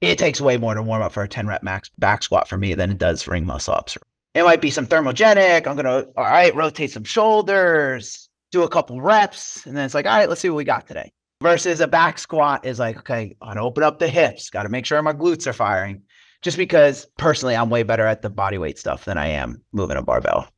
it takes way more to warm up for a 10 rep max back squat for me than it does ring muscle ups. It might be some thermogenic. I'm going to, all right, rotate some shoulders, do a couple reps. And then it's like, all right, let's see what we got today. Versus a back squat is like, okay, I got to open up the hips, got to make sure my glutes are firing. Just because personally, I'm way better at the body weight stuff than I am moving a barbell.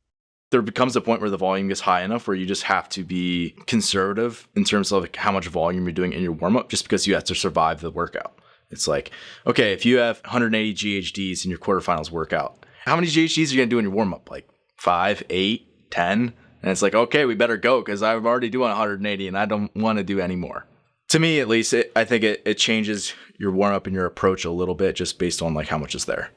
There becomes a point where the volume gets high enough where you just have to be conservative in terms of like how much volume you're doing in your warm-up, just because you have to survive the workout. It's like, okay, if you have 180 GHDs in your quarterfinals workout, how many GHDs are you going to do in your warm-up? Like 5, 8, 10? And it's like, okay, we better go because I'm already doing 180 and I don't want to do any more. To me, at least, I think it changes your warm-up and your approach a little bit just based on like how much is there.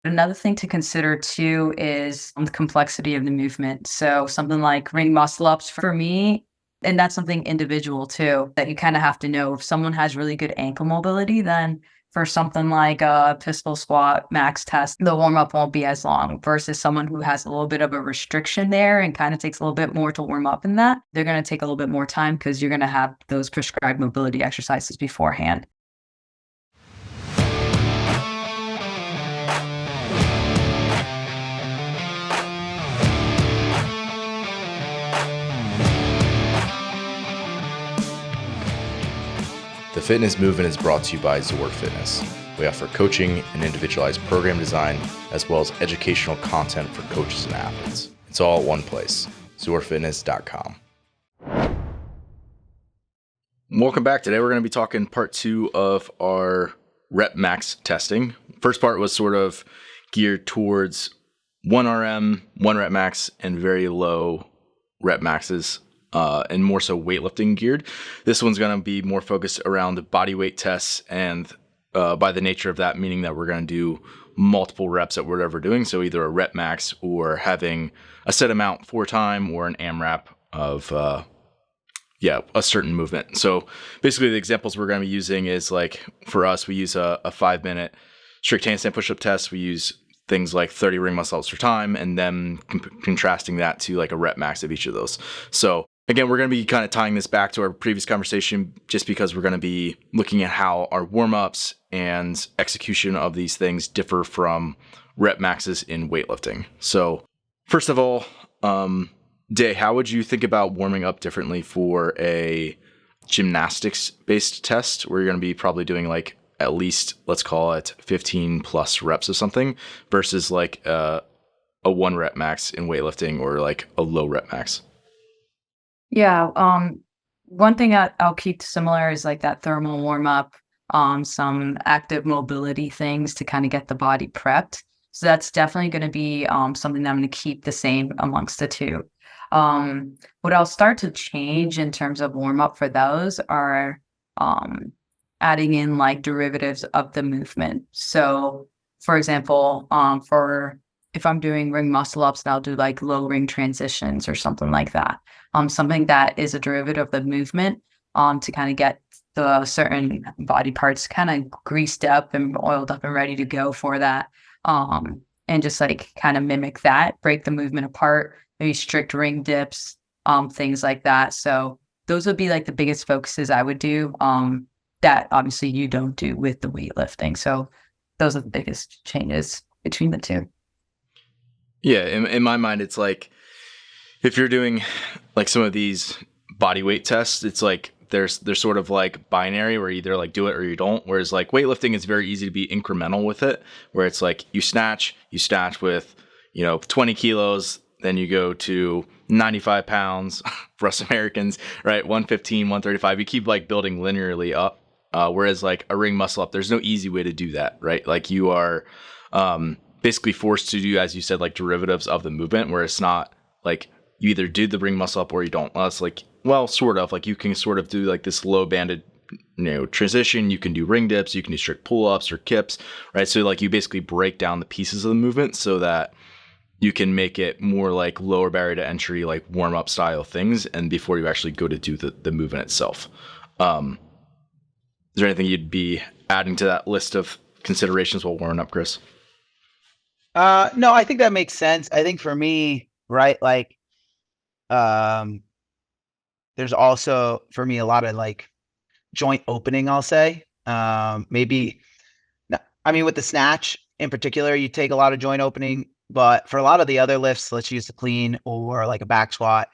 Another thing to consider too is the complexity of the movement. So something like ring muscle ups for me, and that's something individual too, that you kind of have to know. If someone has really good ankle mobility, then for something like a pistol squat max test, the warm up won't be as long versus someone who has a little bit of a restriction there and kind of takes a little bit more to warm up in that. They're going to take a little bit more time because you're going to have those prescribed mobility exercises beforehand. The Fitness Movement is brought to you by Zor Fitness. We offer coaching and individualized program design, as well as educational content for coaches and athletes. It's all at one place, zorfitness.com. Welcome back. Today we're going to be talking part 2 of our rep max testing. First part was sort of geared towards 1 RM, 1 rep max, and very low rep maxes. And more so weightlifting geared. This one's going to be more focused around the body weight tests, and by the nature of that, meaning that we're going to do multiple reps at whatever we're doing. So either a rep max or having a set amount for time or an AMRAP of a certain movement. So basically the examples we're going to be using is like for us, we use a 5-minute strict handstand push-up test. We use things like 30 ring muscle ups for time, and then contrasting that to like a rep max of each of those. So again, we're going to be kind of tying this back to our previous conversation just because we're going to be looking at how our warm-ups and execution of these things differ from rep maxes in weightlifting. So first of all, Day, how would you think about warming up differently for a gymnastics-based test where you're going to be probably doing like at least, let's call it 15 plus reps of something versus like a 1 rep max in weightlifting or like a low rep max? Yeah. One thing I'll keep similar is like that thermal warm up, some active mobility things to kind of get the body prepped. So that's definitely going to be something that I'm going to keep the same amongst the two. What I'll start to change in terms of warm up for those are adding in like derivatives of the movement. So for example, for if I'm doing ring muscle ups, I'll do like low ring transitions or something like that. Something that is a derivative of the movement to kind of get the certain body parts kind of greased up and oiled up and ready to go for that. And just like kind of mimic that, break the movement apart, maybe strict ring dips, things like that. So those would be like the biggest focuses I would do that obviously you don't do with the weightlifting. So those are the biggest changes between the two. Yeah, in my mind, it's like if you're doing like some of these body weight tests, it's like they're sort of like binary where you either like do it or you don't. Whereas like weightlifting is very easy to be incremental with it, where it's like you snatch with 20 kilos, then you go to 95 pounds for us Americans, right? 115, 135. You keep like building linearly up. Whereas like a ring muscle up, there's no easy way to do that, right? Like you are basically forced to do, as you said, like derivatives of the movement, where it's not like you either do the ring muscle up or you don't. Well, it's like, well, sort of like you can sort of do like this low banded, transition. You can do ring dips, you can do strict pull ups or kips, right? So like you basically break down the pieces of the movement so that you can make it more like lower barrier to entry, like warm up style things. And before you actually go to do the movement itself. Is there anything you'd be adding to that list of considerations while warming up, Chris? No, I think that makes sense. I think for me, right, like, there's also for me a lot of like joint opening, I'll say. Maybe I mean, with the snatch in particular, you take a lot of joint opening, but for a lot of the other lifts, let's use the clean or like a back squat,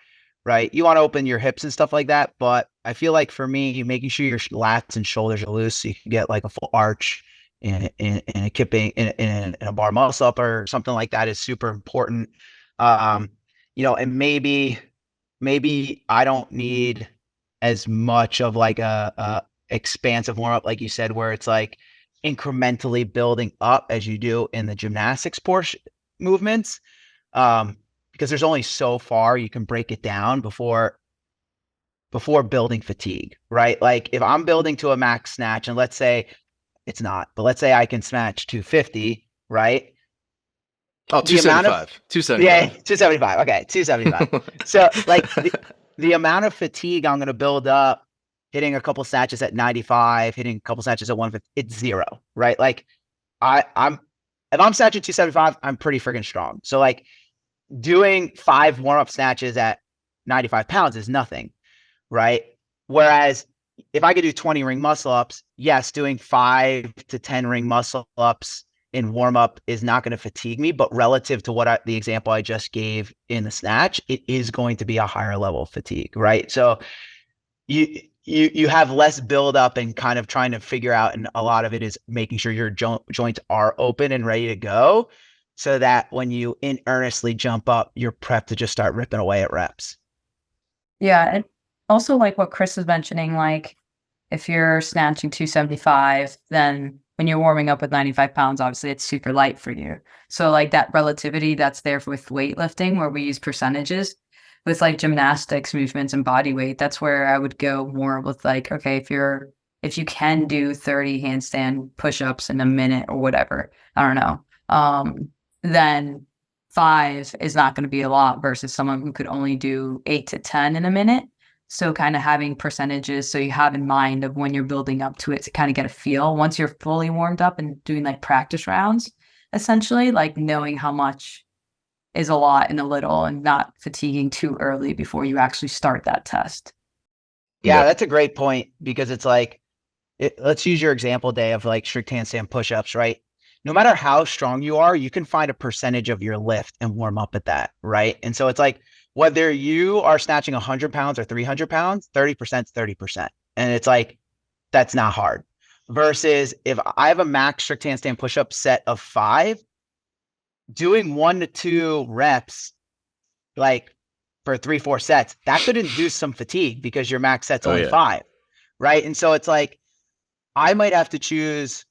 right? You want to open your hips and stuff like that. But I feel like for me, you making sure your lats and shoulders are loose so you can get like a full arch in a kipping in a bar muscle up or something like that is super important. And maybe I don't need as much of like a expansive warm up, like you said, where it's like incrementally building up as you do in the gymnastics portion movements. Because there's only so far you can break it down before building fatigue, right? Like if I'm building to a max snatch, and let's say it's not, but let's say I can snatch 250, right? Oh, 275. 275. Yeah, 275. Okay, 275. So like the amount of fatigue I'm going to build up hitting a couple snatches at 95, hitting a couple snatches at 150, it's zero, right? Like if I'm snatching 275, I'm pretty freaking strong. So like doing 5 warm-up snatches at 95 pounds is nothing, right? Whereas if I could do 20 ring muscle ups, yes, doing 5 to 10 ring muscle ups in warm up is not going to fatigue me, but relative to the example I just gave in the snatch, it is going to be a higher level of fatigue, right? So you have less build up and kind of trying to figure out, and a lot of it is making sure your joints are open and ready to go, so that when you in earnestly jump up, you're prepped to just start ripping away at reps. Yeah, and also like what Chris was mentioning, like if you're snatching 275, then when you're warming up with 95 pounds, obviously it's super light for you. So like that relativity that's there with weightlifting, where we use percentages. With like gymnastics movements and body weight, that's where I would go more with like, okay, if you can do 30 handstand push-ups in a minute or whatever, I don't know, then 5 is not going to be a lot versus someone who could only do 8 to 10 in a minute. So kind of having percentages so you have in mind of when you're building up to it to kind of get a feel. Once you're fully warmed up and doing like practice rounds, essentially, like knowing how much is a lot and a little, and not fatiguing too early before you actually start that test. Yeah, that's a great point, because it's like, let's use your example, day of like strict handstand push-ups, right? No matter how strong you are, you can find a percentage of your lift and warm up at that, right? And so it's like, whether you are snatching 100 pounds or 300 pounds, 30% is 30%. And it's like, that's not hard. Versus if I have a max strict handstand push-up set of 5, doing 1 to 2 reps, like for 3-4 sets, that could induce some fatigue because your max set's only 5, right? And so it's like, I might have to choose,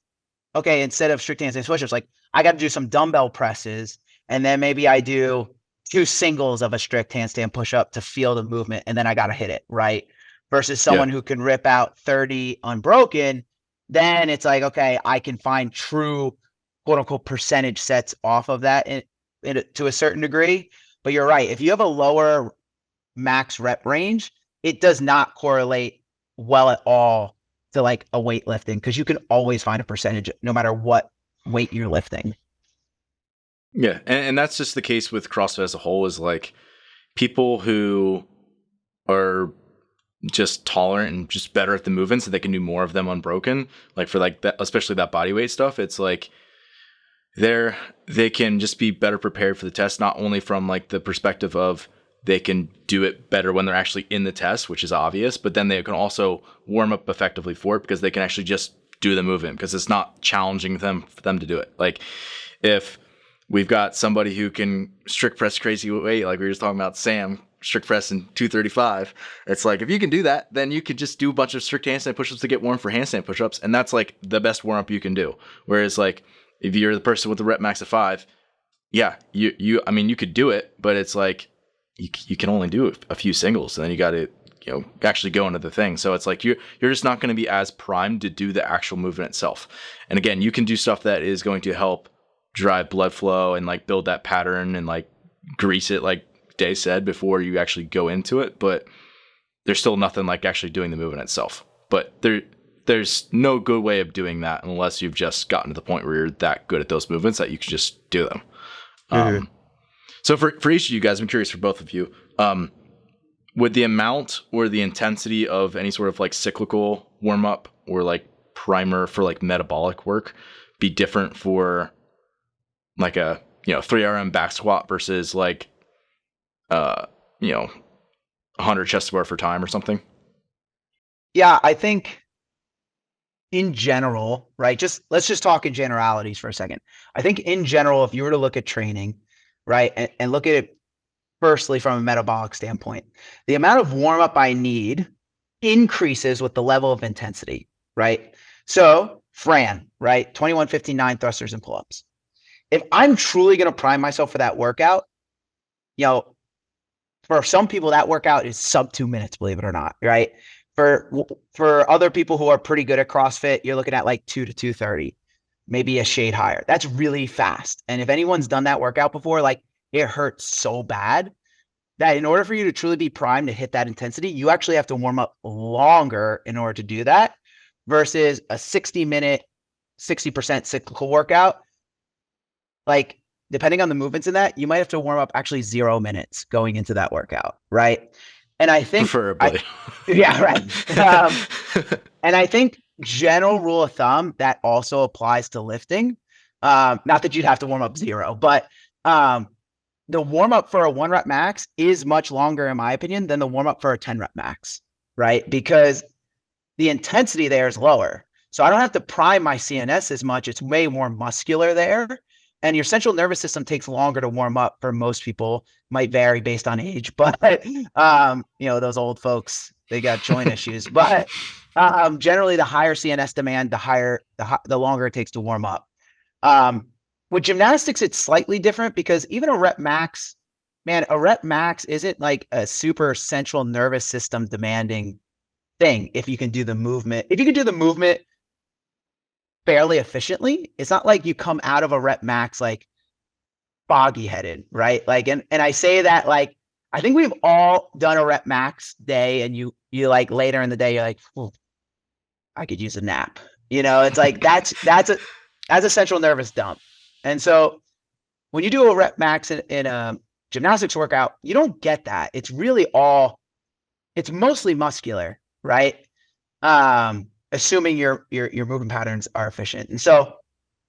okay, instead of strict handstand push-ups, like I got to do some dumbbell presses, and then maybe I do 2 singles of a strict handstand push-up to feel the movement, and then I got to hit it, right? Versus someone who can rip out 30 unbroken, then it's like, okay, I can find true quote unquote percentage sets off of that to a certain degree. But you're right. If you have a lower max rep range, it does not correlate well at all to like a weightlifting, because you can always find a percentage no matter what weight you're lifting. Yeah. And that's just the case with CrossFit as a whole, is like people who are just tolerant and just better at the movements, so they can do more of them unbroken. Like for like that, especially that body weight stuff, it's like, they can just be better prepared for the test, not only from like the perspective of they can do it better when they're actually in the test, which is obvious, but then they can also warm up effectively for it because they can actually just do the movement because it's not challenging for them to do it. Like if we've got somebody who can strict press crazy weight, like we were just talking about Sam, strict press in 235, it's like if you can do that, then you could just do a bunch of strict handstand push-ups to get warm for handstand push-ups, and that's like the best warm-up you can do. Whereas like if you're the person with the rep max of 5, yeah, I mean, you could do it, but it's like you can only do a few singles, and then you got to actually go into the thing. So it's like you're just not going to be as primed to do the actual movement itself. And again, you can do stuff that is going to help drive blood flow and like build that pattern and like grease it, like Day said, before you actually go into it. But there's still nothing like actually doing the movement itself. But there's no good way of doing that unless you've just gotten to the point where you're that good at those movements that you can just do them. Mm-hmm. So for each of you guys, I'm curious for both of you, would the amount or the intensity of any sort of like cyclical warm up or like primer for like metabolic work be different for like a 3RM back squat versus like 100 chest bar for time or something? Yeah, I think in general, right? Let's just talk in generalities for a second. I think in general, if you were to look at training, right, and look at it firstly from a metabolic standpoint, the amount of warm up I need increases with the level of intensity, right? So Fran, right, 2159 thrusters and pull-ups. If I'm truly going to prime myself for that workout, for some people that workout is sub 2 minutes, believe it or not, right? For other people who are pretty good at CrossFit, you're looking at like 2 to 2:30, maybe a shade higher. That's really fast. And if anyone's done that workout before, like it hurts so bad that in order for you to truly be primed to hit that intensity, you actually have to warm up longer in order to do that versus a 60-minute, 60% cyclical workout. Like depending on the movements in that, you might have to warm up actually 0 minutes going into that workout, right? And I think preferably. yeah, right. And I think general rule of thumb that also applies to lifting. Not that you'd have to warm up 0, but the warm up for a 1 rep max is much longer, in my opinion, than the warm up for a 10 rep max, right? Because the intensity there is lower. So I don't have to prime my CNS as much. It's way more muscular there. And your central nervous system takes longer to warm up for most people. Might vary based on age, but those old folks, they got joint issues. But generally, the higher CNS demand, the longer it takes to warm up. With gymnastics, it's slightly different because even a rep max isn't like a super central nervous system demanding thing. If you can do the movement fairly efficiently, it's not like you come out of a rep max like foggy headed, right? Like, and I say that like, I think we've all done a rep max day and you like later in the day, you're like, I could use a nap. It's like, that's a central nervous dump. And so when you do a rep max in a gymnastics workout, you don't get that. It's really it's mostly muscular, right? Assuming your movement patterns are efficient. And so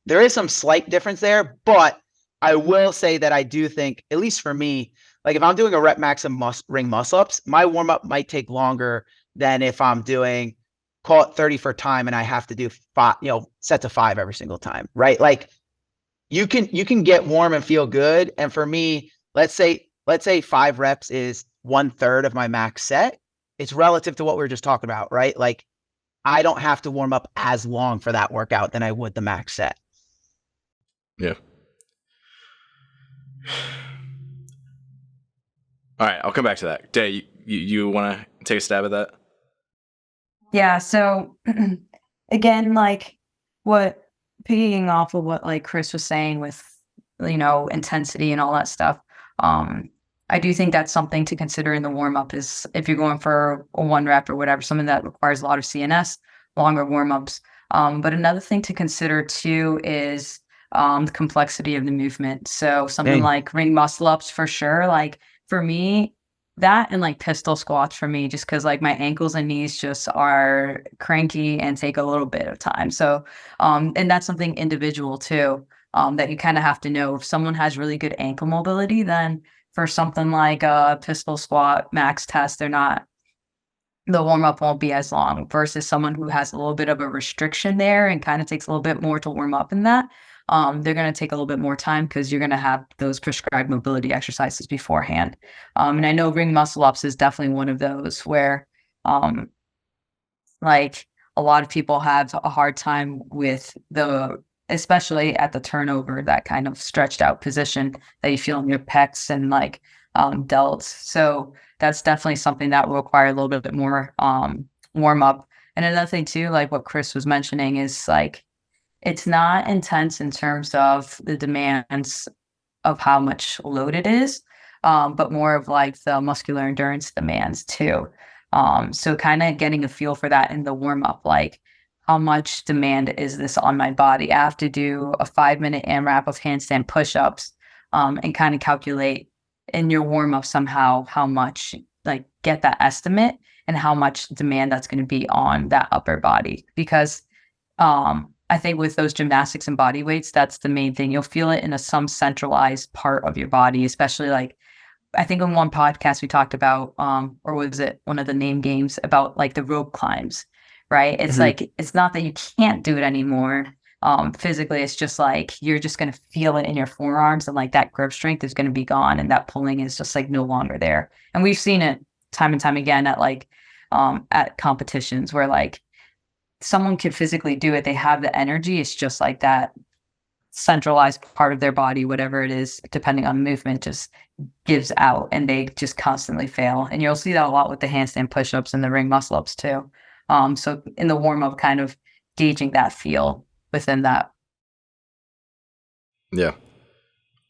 there is some slight difference there, but I will say that I do think, at least for me, like if I'm doing a rep max and ring muscle ups, my warm up might take longer than if I'm doing, call it 30 for time and I have to do 5, sets of 5 every single time, right? Like you can get warm and feel good. And for me, let's say 5 reps is 1/3 of my max set. It's relative to what we were just talking about, right? Like I don't have to warm up as long for that workout than I would the max set. Yeah. All right, I'll come back to that. Day, you want to take a stab at that? Yeah. So again, like piggying off of what like Chris was saying with, intensity and all that stuff. I do think that's something to consider in the warm up is if you're going for a 1 rep or whatever, something that requires a lot of CNS, longer warm ups. But another thing to consider too is the complexity of the movement. So something like ring muscle ups for sure. Like for me, that and like pistol squats for me, just because like my ankles and knees just are cranky and take a little bit of time. So, and that's something individual too, that you kind of have to know. If someone has really good ankle mobility, then for something like a pistol squat max test, the warm up won't be as long versus someone who has a little bit of a restriction there and kind of takes a little bit more to warm up in that. They're going to take a little bit more time because you're going to have those prescribed mobility exercises beforehand. And I know ring muscle ups is definitely one of those where, like a lot of people have a hard time with especially at the turnover, that kind of stretched out position that you feel in your pecs and like delts. So that's definitely something that will require a little bit more warm up. And another thing too, like what Chris was mentioning, is like it's not intense in terms of the demands of how much load it is, but more of like the muscular endurance demands too. So kind of getting a feel for that in the warm up, like how much demand is this on my body? I have to do a 5-minute AMRAP of handstand push-ups and kind of calculate in your warm-up somehow how much, like get that estimate and how much demand that's going to be on that upper body. Because I think with those gymnastics and body weights, that's the main thing. You'll feel it in some centralized part of your body, especially like I think on one podcast we talked about, or was it one of the name games about like the rope climbs, right? It's like, it's not that you can't do it anymore. Physically, it's just like, you're just going to feel it in your forearms, and like that grip strength is going to be gone, and that pulling is just like no longer there. And we've seen it time and time again at like, at competitions where like someone can physically do it. They have the energy. It's just like that centralized part of their body, whatever it is, depending on movement, just gives out, and they just constantly fail. And you'll see that a lot with the handstand push-ups and the ring muscle ups too. So in the warm-up, kind of gauging that feel within that. Yeah.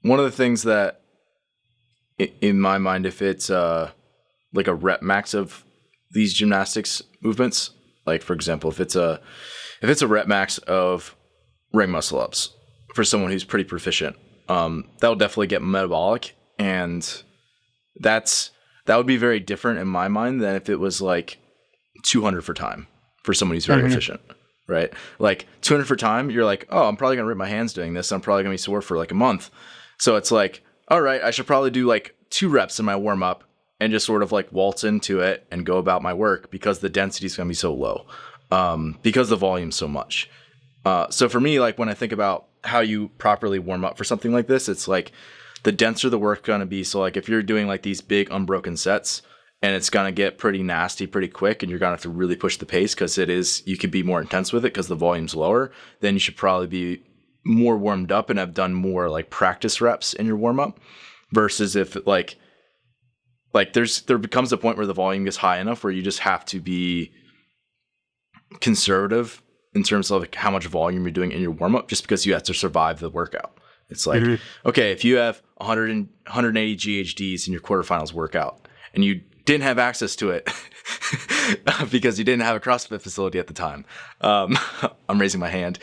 One of the things that in my mind, if it's like a rep max of these gymnastics movements, like for example, if it's a rep max of ring muscle ups for someone who's pretty proficient, that'll definitely get metabolic, and that would be very different in my mind than if it was like 200 for time for someone who's very efficient, right? Like 200 for time, you're like, oh, I'm probably gonna rip my hands doing this. I'm probably gonna be sore for like a month. So it's like, all right, I should probably do like 2 reps in my warm up and just sort of like waltz into it and go about my work, because the density is gonna be so low, because the volume's so much. So for me, like when I think about how you properly warm up for something like this, it's like the denser the work going to be. So like if you're doing like these big unbroken sets, and it's going to get pretty nasty pretty quick, and you're going to have to really push the pace because you could be more intense with it because the volume's lower, then you should probably be more warmed up and have done more like practice reps in your warm up, versus if like there becomes a point where the volume gets high enough where you just have to be conservative in terms of like how much volume you're doing in your warm up, just because you have to survive the workout. It's like, okay, if you have 180 GHDs in your quarterfinals workout and you didn't have access to it because you didn't have a CrossFit facility at the time. I'm raising my hand.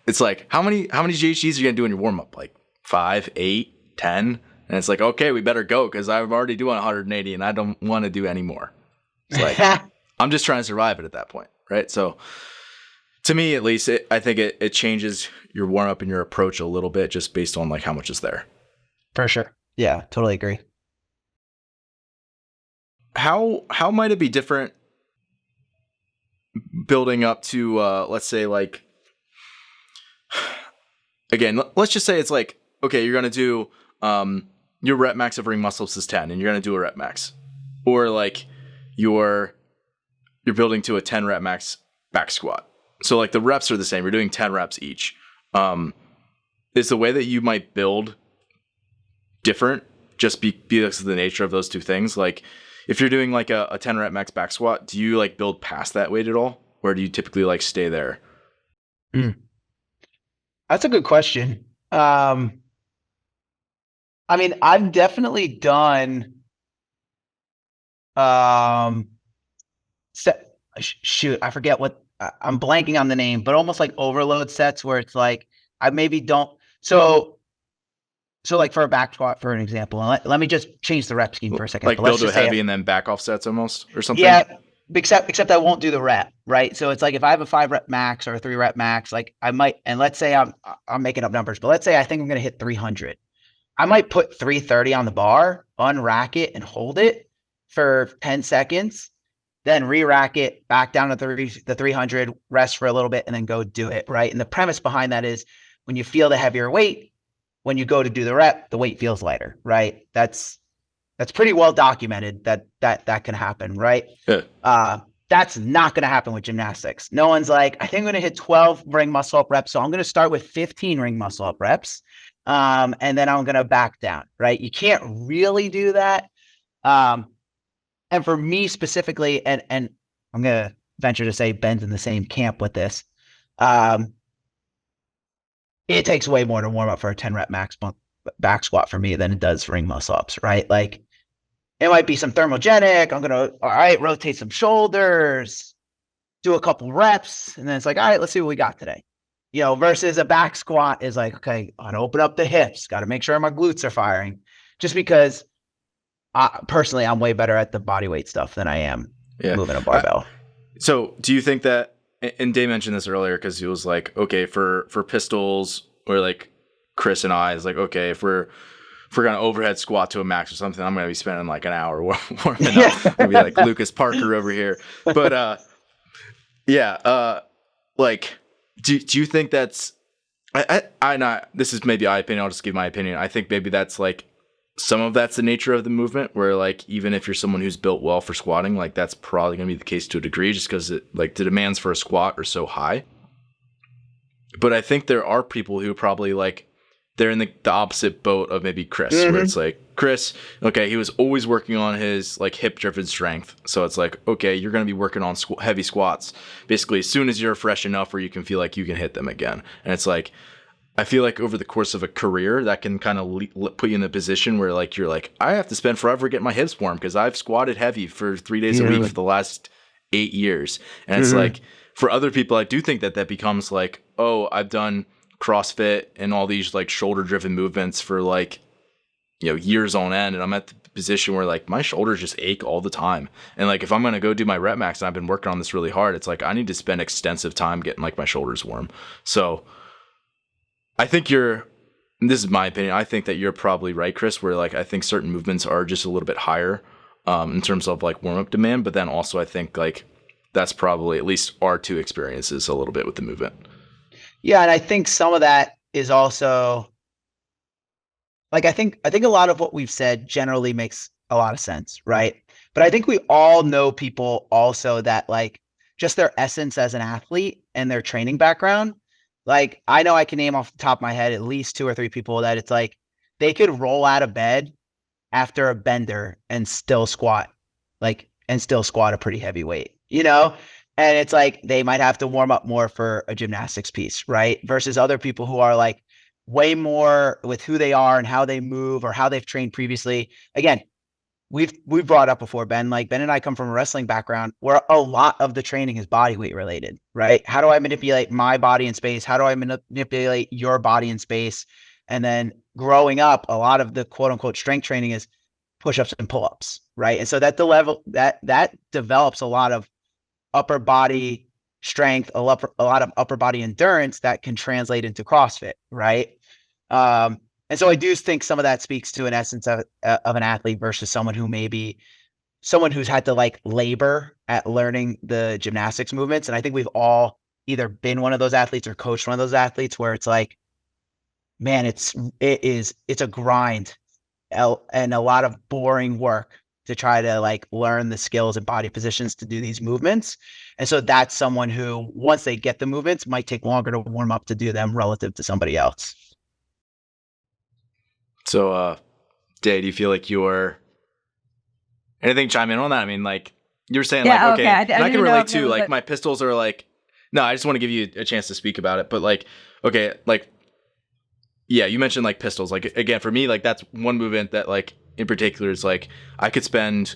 It's like, how many GHDs are you going to do in your warm up? Like 5, 8, 10? And it's like, okay, we better go, because I'm already doing 180 and I don't want to do any more. It's like, I'm just trying to survive it at that point. Right. So to me, at least, I think it changes your warm up and your approach a little bit just based on like how much is there. For sure. Yeah, totally agree. How might it be different building up to let's say like, again, let's just say it's like, okay, you're gonna do your rep max of ring muscle ups is 10, and you're gonna do a rep max, or like you're building to a 10 rep max back squat. So like the reps are the same. You're doing 10 reps each. Is the way that you might build different just because of the nature of those two things? Like if you're doing like a 10 rep max back squat, do you like build past that weight at all? Or do you typically like stay there? That's a good question. I mean, I've definitely done shoot, I forget what I'm blanking on the name, but almost like overload sets where it's like I maybe don't. So like for a back squat, for an example, and let me just change the rep scheme for a second. Like build to heavy and then back off sets almost, or something. Yeah, except I won't do the rep, right? So it's like if I have a 5 rep max or a 3 rep max, like I might, and let's say I'm making up numbers, but let's say I think I'm going to hit 300. I might put 330 on the bar, unrack it and hold it for 10 seconds, then re-rack it back down to the 300, rest for a little bit, and then go do it, right? And the premise behind that is when you feel the heavier weight, when you go to do the rep, the weight feels lighter, right? That's pretty well documented that can happen, right? Yeah. That's not going to happen with gymnastics. No one's like, I think I'm going to hit 12 ring muscle up reps, so I'm going to start with 15 ring muscle up reps, and then I'm going to back down, right? You can't really do that. And for me specifically, and I'm going to venture to say Ben's in the same camp with this, it takes way more to warm up for a 10 rep max back squat for me than it does ring muscle ups, right? Like it might be some thermogenic. I'm going to, all right, rotate some shoulders, do a couple reps, and then it's like, all right, let's see what we got today. You know, versus a back squat is like, okay, I got to open up the hips, got to make sure my glutes are firing, just because personally, I'm way better at the body weight stuff than I am moving a barbell. So do you think that and Dave mentioned this earlier because he was like, okay, for pistols, or like Chris and I is like, okay, if we're gonna overhead squat to a max or something, I'm gonna be spending like an hour warming up. Maybe like Lucas Parker over here. But like, do you think that's I not, this is maybe my opinion, I'll just give my opinion. I think maybe that's like, some of that's the nature of the movement, where like, even if you're someone who's built well for squatting, like that's probably gonna be the case to a degree, just because like the demands for a squat are so high. But I think there are people who probably like, they're in the opposite boat of maybe Chris, where it's like, Chris, okay, he was always working on his like hip driven strength. So it's like, okay, you're going to be working on heavy squats basically as soon as you're fresh enough where you can feel like you can hit them again. And it's like, I feel like over the course of a career, that can kind of put you in the position where like, you're like, I have to spend forever getting my hips warm because I've squatted heavy for 3 days a week for the last 8 years. And it's like, for other people, I do think that becomes like, oh, I've done CrossFit and all these like shoulder driven movements for like, years on end, and I'm at the position where like my shoulders just ache all the time. And like, if I'm going to go do my rep max and I've been working on this really hard, it's like, I need to spend extensive time getting like my shoulders warm. So I think this is my opinion, I think that you're probably right, Chris, where like, I think certain movements are just a little bit higher in terms of like warm up demand. But then also I think like, that's probably at least our two experiences a little bit with the movement. Yeah, and I think some of that is also like, I think a lot of what we've said generally makes a lot of sense, right? But I think we all know people also that like, just their essence as an athlete and their training background. Like, I know I can name off the top of my head at least 2 or 3 people that it's like, they could roll out of bed after a bender and still squat a pretty heavy weight, And it's like, they might have to warm up more for a gymnastics piece, right? Versus other people who are like way more with who they are and how they move or how they've trained previously. Again, we've brought up before, Ben, like Ben and I come from a wrestling background where a lot of the training is body weight related, right? How do I manipulate my body in space? How do I manipulate your body in space? And then growing up, a lot of the quote unquote strength training is push-ups and pull-ups, right? And so that the level that develops a lot of upper body strength, a lot of upper body endurance that can translate into CrossFit, right? And so I do think some of that speaks to an essence of an athlete versus someone who's had to like labor at learning the gymnastics movements. And I think we've all either been one of those athletes or coached one of those athletes where it's like, man, it's a grind and a lot of boring work to try to like learn the skills and body positions to do these movements. And so that's someone who, once they get the movements, might take longer to warm up to do them relative to somebody else. So, Day, do you feel like anything chime in on that? I mean, like you were saying, like, okay, I can relate too. Like my pistols are like, no, I just want to give you a chance to speak about it. But like, okay, like, yeah, you mentioned like pistols. Like, again, for me, like that's one movement that like in particular is like, I could spend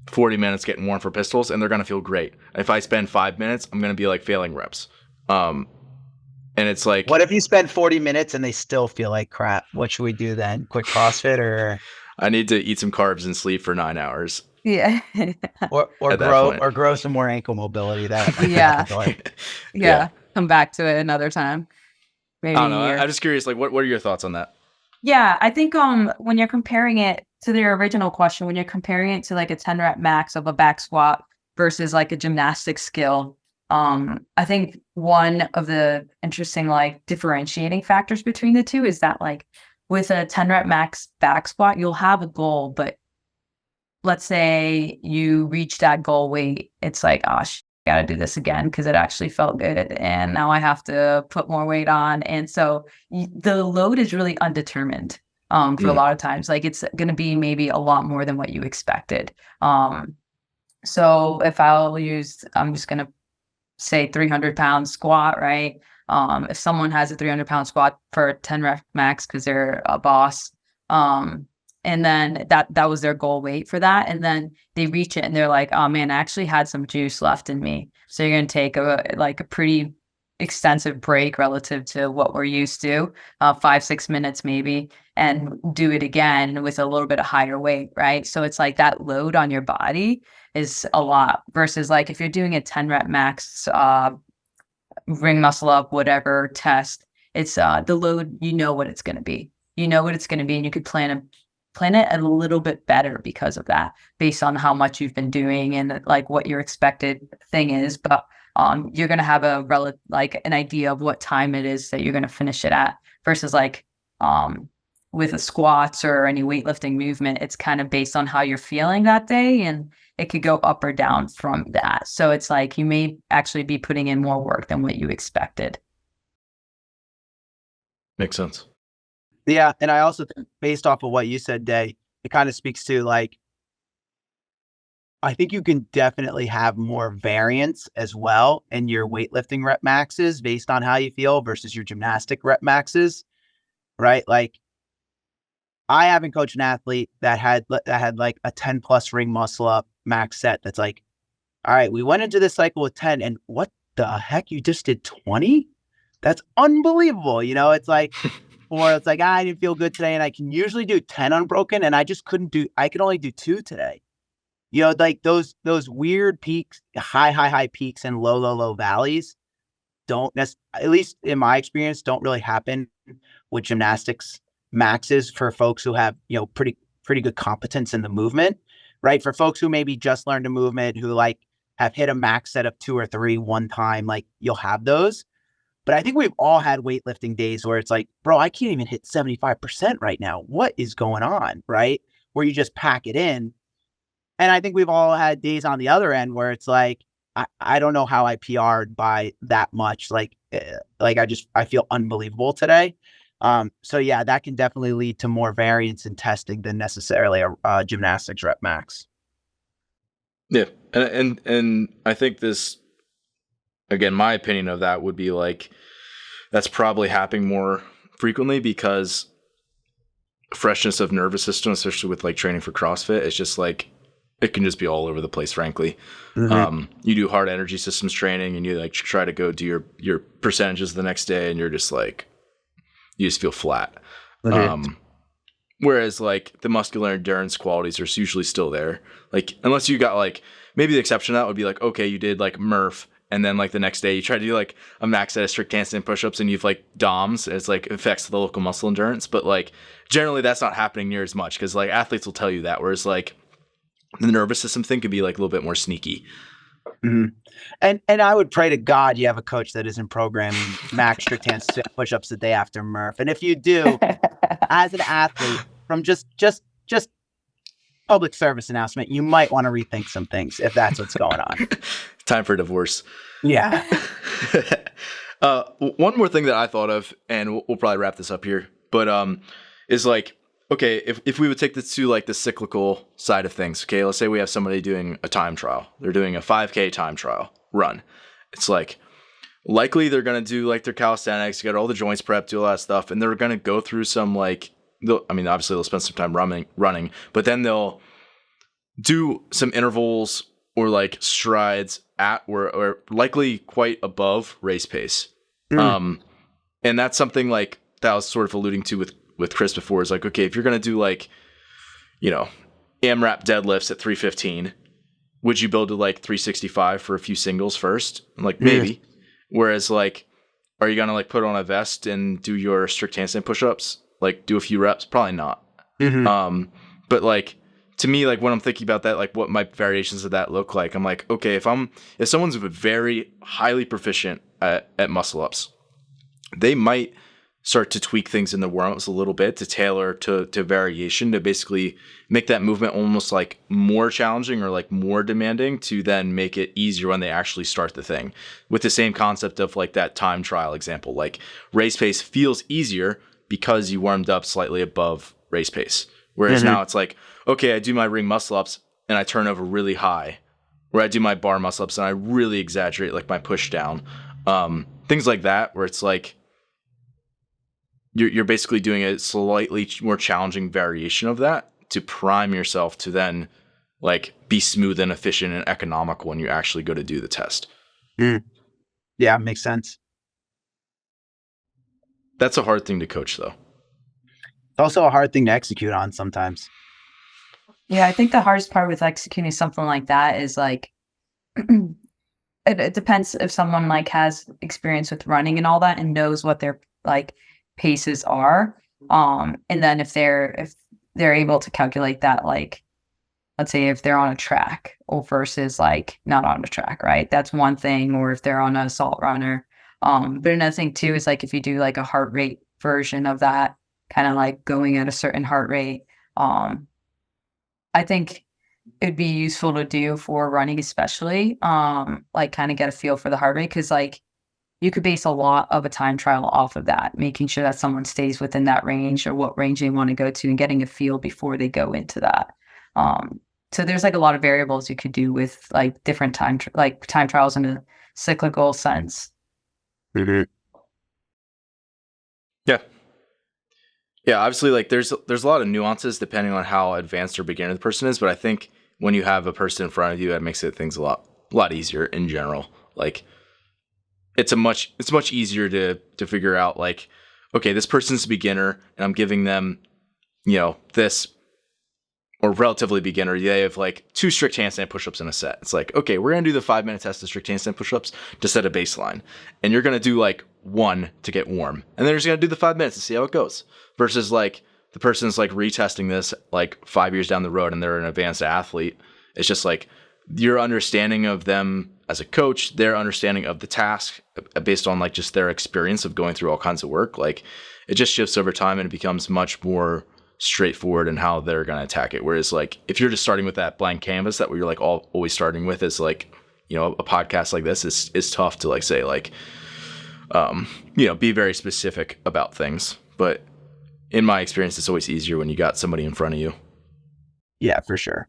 40 minutes getting warm for pistols and they're going to feel great. If I spend 5 minutes, I'm going to be like failing reps. And it's like, what if you spend 40 minutes and they still feel like crap? What should we do then? Quick CrossFit or? I need to eat some carbs and sleep for 9 hours. Yeah. or grow some more ankle mobility. Yeah. Come back to it another time. Maybe I don't know. I'm just curious, like, what are your thoughts on that? Yeah, I think when you're comparing it to the original question, when you're comparing it to like a 10 rep max of a back squat versus like a gymnastics skill, I think one of the interesting like differentiating factors between the two is that like with a 10 rep max back squat, you'll have a goal, but let's say you reach that goal weight, it's like, oh, got to do this again because it actually felt good and now I have to put more weight on. And so the load is really undetermined for a lot of times. Like it's going to be maybe a lot more than what you expected. So if I'm just going to say 300-pound squat, right? If someone has a 300-pound squat for 10 rep max because they're a boss, and then that was their goal weight for that. And then they reach it and they're like, oh man, I actually had some juice left in me. So you're going to take a pretty extensive break relative to what we're used to, 5-6 minutes maybe, and do it again with a little bit of higher weight, right? So it's like that load on your body is a lot versus like if you're doing a 10 rep max ring muscle up, whatever test, it's the load, you know what it's going to be. You know what it's going to be, and you could plan it a little bit better because of that, based on how much you've been doing and like what your expected thing is. But you're going to have like an idea of what time it is that you're going to finish it at, versus like with the squats or any weightlifting movement, it's kind of based on how you're feeling that day, and it could go up or down from that. So it's like you may actually be putting in more work than what you expected. Makes sense. Yeah. And I also think, based off of what you said, Day, it kind of speaks to like, I think you can definitely have more variance as well in your weightlifting rep maxes based on how you feel versus your gymnastic rep maxes, right? Like, I haven't coached an athlete that had like a 10 plus ring muscle up max set. That's like, all right, we went into this cycle with 10, and what the heck? You just did 20? That's unbelievable. You know, it's like, or it's like, I didn't feel good today, and I can usually do 10 unbroken, and I could only do 2 today. You know, like those weird peaks, high peaks and low valleys at least in my experience, don't really happen with gymnastics maxes for folks who have, you know, pretty good competence in the movement, right? For folks who maybe just learned a movement, who like have hit a max set of 2 or 3 one time, like you'll have those. But I think we've all had weightlifting days where it's like, bro, I can't even hit 75% right now. What is going on, right? Where you just pack it in. And I think we've all had days on the other end where it's like, I don't know how I PR'd by that much. Like I feel unbelievable today. So yeah, that can definitely lead to more variance in testing than necessarily a gymnastics rep max. Yeah. And I think this, again, my opinion of that would be like, that's probably happening more frequently because freshness of nervous system, especially with like training for CrossFit, it's just like, it can just be all over the place, frankly. Mm-hmm. You do hard energy systems training and you like try to go do your percentages the next day and you're just like, you just feel flat. Mm-hmm. Whereas like the muscular endurance qualities are usually still there. Like, unless you got like, maybe the exception to that would be like, okay, you did like Murph and then like the next day you try to do like a max set of strict handstand push-ups and you've like DOMs. It's like affects the local muscle endurance. But like generally that's not happening near as much because like athletes will tell you that. Whereas like the nervous system thing could be like a little bit more sneaky. Mm-hmm. And I would pray to God you have a coach that isn't programming max strict handstand push-ups the day after Murph. And if you do, as an athlete, from just public service announcement, you might want to rethink some things if that's what's going on. Time for divorce. Yeah. One more thing that I thought of, and we'll probably wrap this up here, but is like, okay, if we would take this to like the cyclical side of things, okay, let's say we have somebody doing a time trial. They're doing a 5K time trial run. It's like, likely they're going to do like their calisthenics, get all the joints prepped, do all that stuff, and they're going to go through some like, obviously they'll spend some time running, but then they'll do some intervals or like strides at or likely quite above race pace. And that's something like that I was sort of alluding to with Chris before, is like, okay, if you're going to do like, you know, AMRAP deadlifts at 315, would you build to like 365 for a few singles first? Like maybe. Whereas like, are you going to like put on a vest and do your strict handstand push-ups? Like do a few reps? Probably not. Mm-hmm. But like, to me, like when I'm thinking about that, like what my variations of that look like, I'm like, okay, if someone's very highly proficient at muscle ups, they might start to tweak things in the warm-ups a little bit to tailor to variation to basically make that movement almost like more challenging or like more demanding to then make it easier when they actually start the thing. With the same concept of like that time trial example, like race pace feels easier because you warmed up slightly above race pace. Whereas now it's like, okay, I do my ring muscle ups and I turn over really high, where I do my bar muscle ups and I really exaggerate like my push down. Things like that, where it's like, you're basically doing a slightly more challenging variation of that to prime yourself to then like be smooth and efficient and economical when you actually go to do the test. Yeah, makes sense. That's a hard thing to coach though. It's also a hard thing to execute on sometimes. Yeah, I think the hardest part with executing something like that is like it depends if someone like has experience with running and all that and knows what their like paces are. And then if they're able to calculate that, like, let's say if they're on a track or versus like not on a track, right? That's one thing, or if they're on an assault runner. But another thing too is like if you do like a heart rate version of that, kind of like going at a certain heart rate, I think it'd be useful to do for running, especially, like kind of get a feel for the heart rate. Cause like you could base a lot of a time trial off of that, making sure that someone stays within that range or what range they want to go to and getting a feel before they go into that. So there's like a lot of variables you could do with like different time trials in a cyclical sense. Yeah. Yeah, obviously, like there's a lot of nuances depending on how advanced or beginner the person is, but I think when you have a person in front of you, that makes things a lot easier in general. Like it's much easier to figure out like, okay, this person's a beginner and I'm giving them, this, or relatively beginner, they have like 2 strict handstand push-ups in a set. It's like, okay, we're going to do the 5-minute test of strict handstand push-ups to set a baseline. And you're going to do like 1 to get warm. And then you're just going to do the 5 minutes to see how it goes. Versus like the person's like retesting this like 5 years down the road and they're an advanced athlete. It's just like your understanding of them as a coach, their understanding of the task based on like just their experience of going through all kinds of work. Like it just shifts over time and it becomes much more straightforward in how they're going to attack it. Whereas like if you're just starting with that blank canvas that you're like always starting with is like, a podcast like this is tough to like say like, be very specific about things. But in my experience, it's always easier when you got somebody in front of you. Yeah, for sure.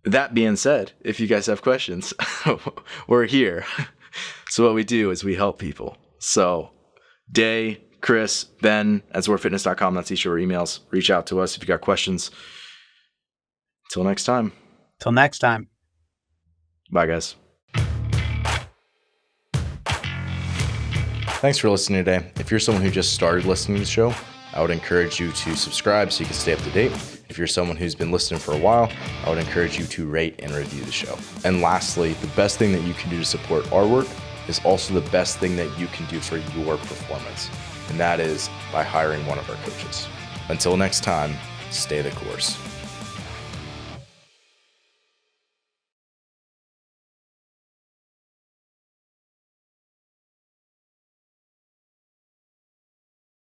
That being said, if you guys have questions, we're here. So what we do is we help people. So Day, Chris, Ben at zorfitness.com. That's each of our emails. Reach out to us if you got questions. Till next time. Till next time. Bye, guys. Thanks for listening today. If you're someone who just started listening to the show, I would encourage you to subscribe so you can stay up to date. If you're someone who's been listening for a while, I would encourage you to rate and review the show. And lastly, the best thing that you can do to support our work is also the best thing that you can do for your performance. And that is by hiring one of our coaches. Until next time, stay the course.